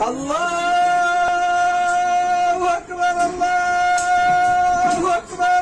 अल्लाहु अकबर, अल्लाहु अकबर।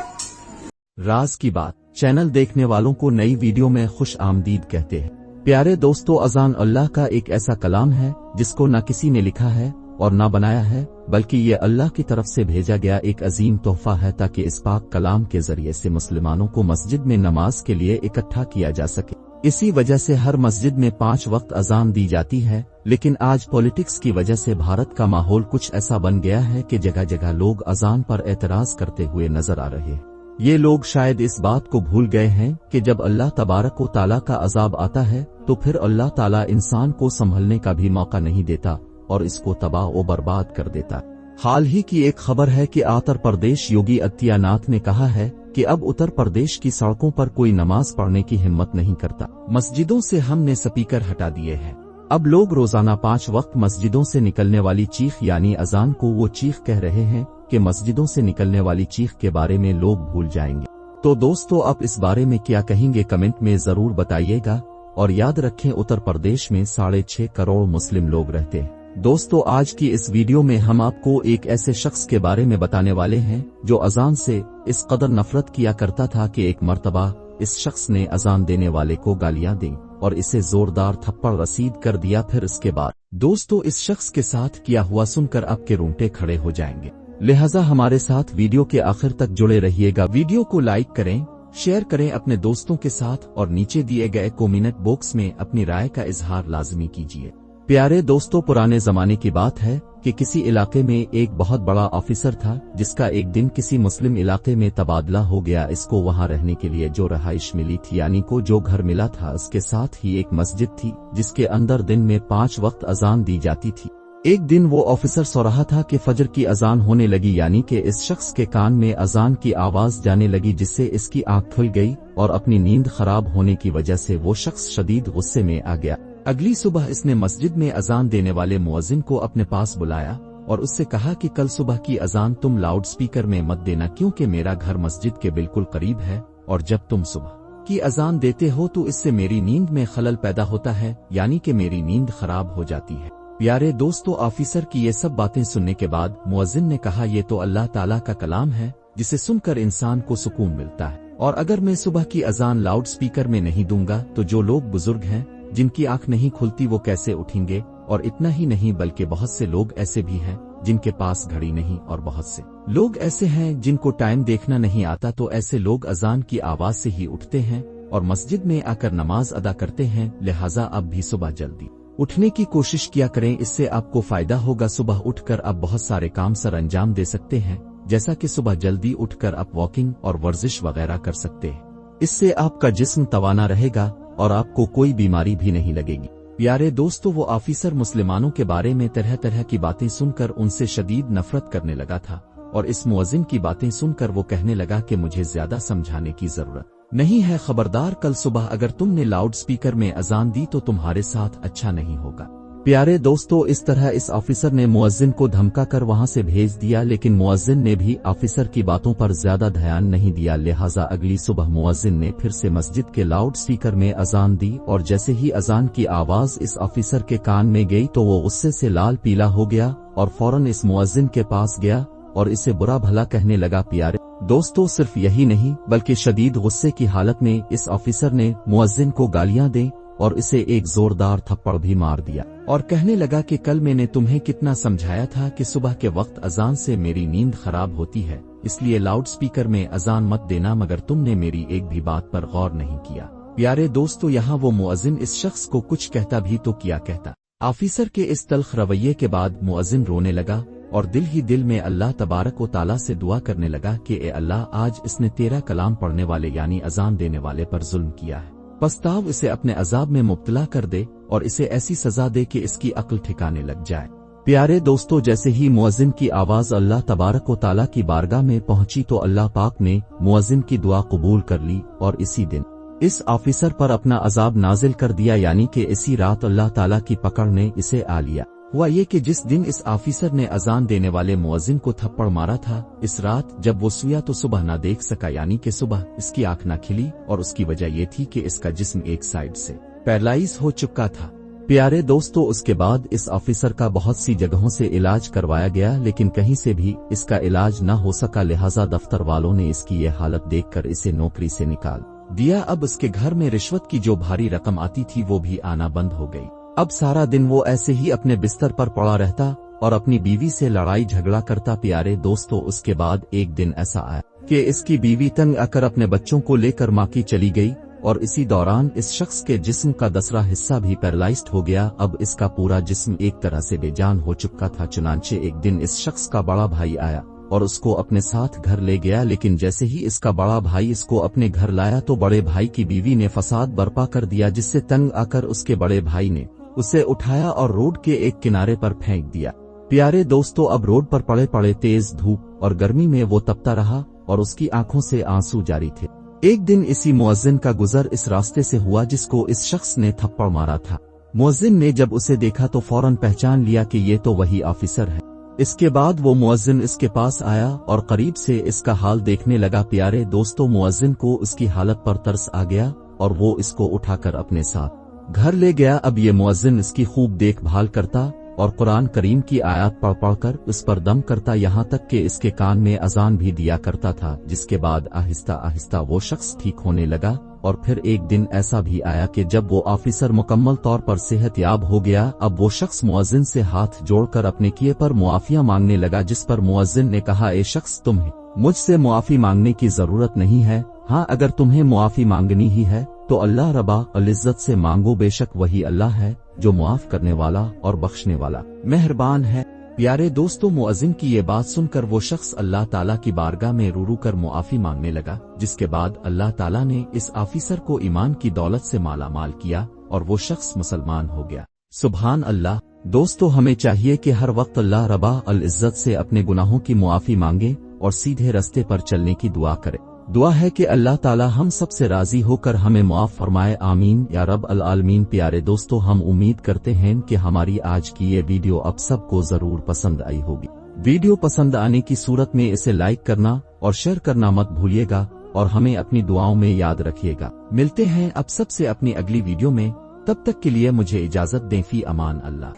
राज की बात चैनल देखने वालों को नई वीडियो में खुश आमदीद कहते हैं। प्यारे दोस्तों, अजान अल्लाह का एक ऐसा कलाम है जिसको न किसी ने लिखा है और न बनाया है, बल्कि ये अल्लाह की तरफ से भेजा गया एक अजीम तोहफा है ताकि इस पाक कलाम के जरिए से मुसलमानों को मस्जिद में नमाज के लिए इकट्ठा किया जा सके। इसी वजह से हर मस्जिद में 5 वक्त अजान दी जाती है। लेकिन आज पॉलिटिक्स की वजह से भारत का माहौल कुछ ऐसा बन गया है कि जगह जगह लोग अजान पर एतराज करते हुए नजर आ रहे हैं। ये लोग शायद इस बात को भूल गए हैं कि जब अल्लाह तबारक व तआला का अजाब आता है तो फिर अल्लाह ताला इंसान को संभलने का भी मौका नहीं देता और इसको तबाह व बर्बाद कर देता। हाल ही की एक खबर है कि उत्तर प्रदेश योगी आदित्यनाथ ने कहा है कि अब उत्तर प्रदेश की सड़कों पर कोई नमाज पढ़ने की हिम्मत नहीं करता। मस्जिदों से हमने स्पीकर हटा दिए हैं। अब लोग रोजाना 5 वक्त मस्जिदों से निकलने वाली चीख यानी अजान को वो चीख कह रहे हैं कि मस्जिदों से निकलने वाली चीख के बारे में लोग भूल जाएंगे। तो दोस्तों, आप इस बारे में क्या कहेंगे कमेंट में जरूर बताइएगा। और याद रखें, उत्तर प्रदेश में 6.5 करोड़ मुस्लिम लोग रहते हैं। दोस्तों, आज की इस वीडियो में हम आपको एक ऐसे शख्स के बारे में बताने वाले हैं जो अजान से इस कदर नफरत किया करता था कि एक मर्तबा इस शख्स ने अजान देने वाले को गालियां दी और इसे जोरदार थप्पड़ रसीद कर दिया। फिर इसके बाद दोस्तों, इस शख्स के साथ किया हुआ सुनकर आपके रोंगटे खड़े हो जाएंगे। लिहाजा हमारे साथ वीडियो के आखिर तक जुड़े रहिएगा। वीडियो को लाइक करें, शेयर करें अपने दोस्तों के साथ और नीचे दिए गए कमेंट बॉक्स में अपनी राय का इजहार लाजमी कीजिए। प्यारे दोस्तों, पुराने जमाने की बात है कि किसी इलाके में एक बहुत बड़ा ऑफिसर था जिसका एक दिन किसी मुस्लिम इलाके में तबादला हो गया। इसको वहां रहने के लिए जो रहाइश मिली थी यानी को जो घर मिला था, उसके साथ ही एक मस्जिद थी जिसके अंदर दिन में 5 वक्त अजान दी जाती थी। एक दिन वो ऑफिसर सो रहा था कि फजर की अजान होने लगी, यानी कि इस शख्स के कान में अजान की आवाज जाने लगी जिससे इसकी आंख खुल गई और अपनी नींद खराब होने की वजह से वो शख्स शदीद गुस्से में आ गया। अगली सुबह इसने मस्जिद में अजान देने वाले मुअज्जिन को अपने पास बुलाया और उससे कहा कि कल सुबह की अजान तुम लाउड स्पीकर में मत देना, क्योंकि मेरा घर मस्जिद के बिल्कुल करीब है और जब तुम सुबह की अजान देते हो तो इससे मेरी नींद में खलल पैदा होता है, यानी कि मेरी नींद खराब हो जाती है। प्यारे दोस्तों, ऑफिसर की ये सब बातें सुनने के बाद मुअज्जिन ने कहा, ये तो अल्लाह ताला का कलाम है जिसे सुनकर इंसान को सुकून मिलता है, और अगर मैं सुबह की अजान लाउड स्पीकर में नहीं दूंगा तो जो लोग बुजुर्ग हैं जिनकी आंख नहीं खुलती वो कैसे उठेंगे। और इतना ही नहीं बल्कि बहुत से लोग ऐसे भी हैं जिनके पास घड़ी नहीं और बहुत से लोग ऐसे हैं जिनको टाइम देखना नहीं आता, तो ऐसे लोग अजान की आवाज से ही उठते हैं और मस्जिद में आकर नमाज अदा करते हैं। लिहाजा अब भी सुबह जल्दी उठने की कोशिश किया करें, इससे आपको फायदा होगा। सुबह उठकर आप बहुत सारे काम सर अंजाम दे सकते हैं, जैसा कि सुबह जल्दी उठकर आप वॉकिंग और वर्जिश वगैरह कर सकते हैं। इससे आपका जिस्म तवाना रहेगा और आपको कोई बीमारी भी नहीं लगेगी। प्यारे दोस्तों, वो ऑफिसर मुसलमानों के बारे में तरह तरह की बातें सुनकर उनसे शदीद नफरत करने लगा था और इस मुअज्जिन की बातें सुनकर वो कहने लगा कि मुझे ज्यादा समझाने की जरूरत नहीं है, खबरदार कल सुबह अगर तुमने लाउड स्पीकर में अजान दी तो तुम्हारे साथ अच्छा नहीं होगा। प्यारे दोस्तों, इस तरह इस ऑफिसर ने मुअज्जिन को धमका कर वहां से भेज दिया, लेकिन मुअज्जिन ने भी ऑफिसर की बातों पर ज्यादा ध्यान नहीं दिया। लिहाजा अगली सुबह मुअज्जिन ने फिर से मस्जिद के लाउड स्पीकर में अजान दी और जैसे ही अजान की आवाज इस ऑफिसर के कान में गई तो वो गुस्से से लाल पीला हो गया और फौरन इस मुअज्जिन के पास गया और इसे बुरा भला कहने लगा। प्यारे दोस्तों, सिर्फ यही नहीं बल्कि शदीद गुस्से की हालत में इस ऑफिसर ने मुअज्जिन को गालियां दी और इसे एक जोरदार थप्पड़ भी मार दिया और कहने लगा कि कल मैंने तुम्हें कितना समझाया था कि सुबह के वक्त अजान से मेरी नींद खराब होती है, इसलिए लाउड स्पीकर में अजान मत देना, मगर तुमने मेरी एक भी बात पर गौर नहीं किया। प्यारे दोस्तों, यहाँ वो मुअज्जिन इस शख्स को कुछ कहता भी तो क्या कहता। ऑफिसर के इस तल्ख रवैये के बाद मुअज्जिन रोने लगा और दिल ही दिल में अल्लाह तबारक व ताला से दुआ करने लगा कि ए अल्लाह, आज इसने तेरा कलाम पढ़ने वाले यानी अजान देने वाले पर जुल्म किया है, पछताव इसे अपने अजाब में मुब्तला कर दे और इसे ऐसी सजा दे कि इसकी अक्ल ठिकाने लग जाए। प्यारे दोस्तों, जैसे ही मुअज्जिन की आवाज अल्लाह तबारक व ताला की बारगाह में पहुंची तो अल्लाह पाक ने मुअज्जिन की दुआ कबूल कर ली और इसी दिन इस ऑफिसर पर अपना अजाब नाजिल कर दिया, यानी कि इसी रात अल्लाह ताला की पकड़ ने इसे आ लिया। हुआ ये कि जिस दिन इस ऑफिसर ने अजान देने वाले मुअज्जिन को थप्पड़ मारा था, इस रात जब वो सोया तो सुबह ना देख सका, यानी कि सुबह इसकी आंख ना खिली और उसकी वजह ये थी कि इसका जिस्म एक साइड से पैरालाइज हो चुका था। प्यारे दोस्तों, उसके बाद इस ऑफिसर का बहुत सी जगहों से इलाज करवाया गया, लेकिन कहीं से भी इसका इलाज न हो सका। लिहाजा दफ्तर वालों ने इसकी ये हालत देखकर इसे नौकरी से निकाल दिया। अब उसके घर में रिश्वत की जो भारी रकम आती थी वो भी आना बंद हो गई। अब सारा दिन वो ऐसे ही अपने बिस्तर पर पड़ा रहता और अपनी बीवी से लड़ाई झगड़ा करता। प्यारे दोस्तों, उसके बाद एक दिन ऐसा आया कि इसकी बीवी तंग आकर अपने बच्चों को लेकर मां की चली गई और इसी दौरान इस शख्स के जिस्म का दूसरा हिस्सा भी पैरालाइज्ड हो गया। अब इसका पूरा जिस्म एक तरह से बेजान हो चुका था। चुनांचे एक दिन इस शख्स का बड़ा भाई आया और उसको अपने साथ घर ले गया, लेकिन जैसे ही इसका बड़ा भाई इसको अपने घर लाया तो बड़े भाई की बीवी ने फसाद बर्पा कर दिया, जिससे तंग आकर उसके बड़े भाई ने उसे उठाया और रोड के एक किनारे पर फेंक दिया। प्यारे दोस्तों, अब रोड पर पड़े पड़े तेज धूप और गर्मी में वो तपता रहा और उसकी आंखों से आंसू जारी थे। एक दिन इसी मुअज्जिन का गुजर इस रास्ते से हुआ जिसको इस शख्स ने थप्पड़ मारा था। मुअज्जिन ने जब उसे देखा तो फौरन पहचान लिया कि ये तो वही ऑफिसर है। इसके बाद वो मुअज्जिन इसके पास आया और करीब से इसका हाल देखने लगा। प्यारे दोस्तों, मुअज्जिन को उसकी हालत पर तरस आ गया और वो इसको उठाकर अपने साथ घर ले गया। अब ये मुअज्जिन इसकी खूब देखभाल करता और कुरान करीम की आयत पढ़ पढ़कर उस पर दम करता, यहाँ तक कि इसके कान में अजान भी दिया करता था। जिसके बाद आहिस्ता आहिस्ता वो शख्स ठीक होने लगा और फिर एक दिन ऐसा भी आया कि जब वो ऑफिसर मुकम्मल तौर पर सेहतयाब हो गया, अब वो शख्स मुअज्जिन से हाथ जोड़कर अपने किए पर मुआफिया मांगने लगा। जिस पर मुअज्जिन ने कहा, ए शख्स, तुम्हें मुझसे मुआफी मांगने की जरूरत नहीं है। हाँ, अगर तुम्हें मुआफी मांगनी ही है तो अल्लाह रब्बा अल इज्जत से मांगो, बेशक वही अल्लाह है जो मुआफ करने वाला और बख्शने वाला मेहरबान है। प्यारे दोस्तों, मुअज्जिन की ये बात सुनकर वो शख्स अल्लाह ताला की बारगाह में रू रू कर मुआफी मांगने लगा, जिसके बाद अल्लाह ताला ने इस ऑफिसर को ईमान की दौलत से माला माल किया और वो शख्स मुसलमान हो गया। सुभान अल्लाह। दोस्तों, हमें चाहिए कि हर वक्त अल्लाह रब्बा अल इज्जत से अपने गुनाहों की मुआफी मांगे और सीधे रास्ते पर चलने की दुआ करे। दुआ है कि अल्लाह ताला हम सब से राजी होकर हमें मुआफ फरमाए। आमीन या रब अल आलमीन। प्यारे दोस्तों, हम उम्मीद करते हैं कि हमारी आज की ये वीडियो अब सबको जरूर पसंद आई होगी। वीडियो पसंद आने की सूरत में इसे लाइक करना और शेयर करना मत भूलिएगा और हमें अपनी दुआओं में याद रखिएगा। मिलते हैं अब सबसे अपनी अगली वीडियो में, तब तक के लिए मुझे इजाजत दें। फी अमान अल्लाह।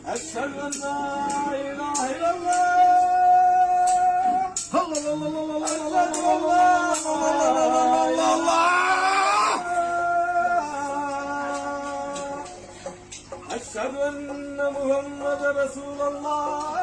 أشهد أن لا إله إلا الله أشهد أن محمد رسول الله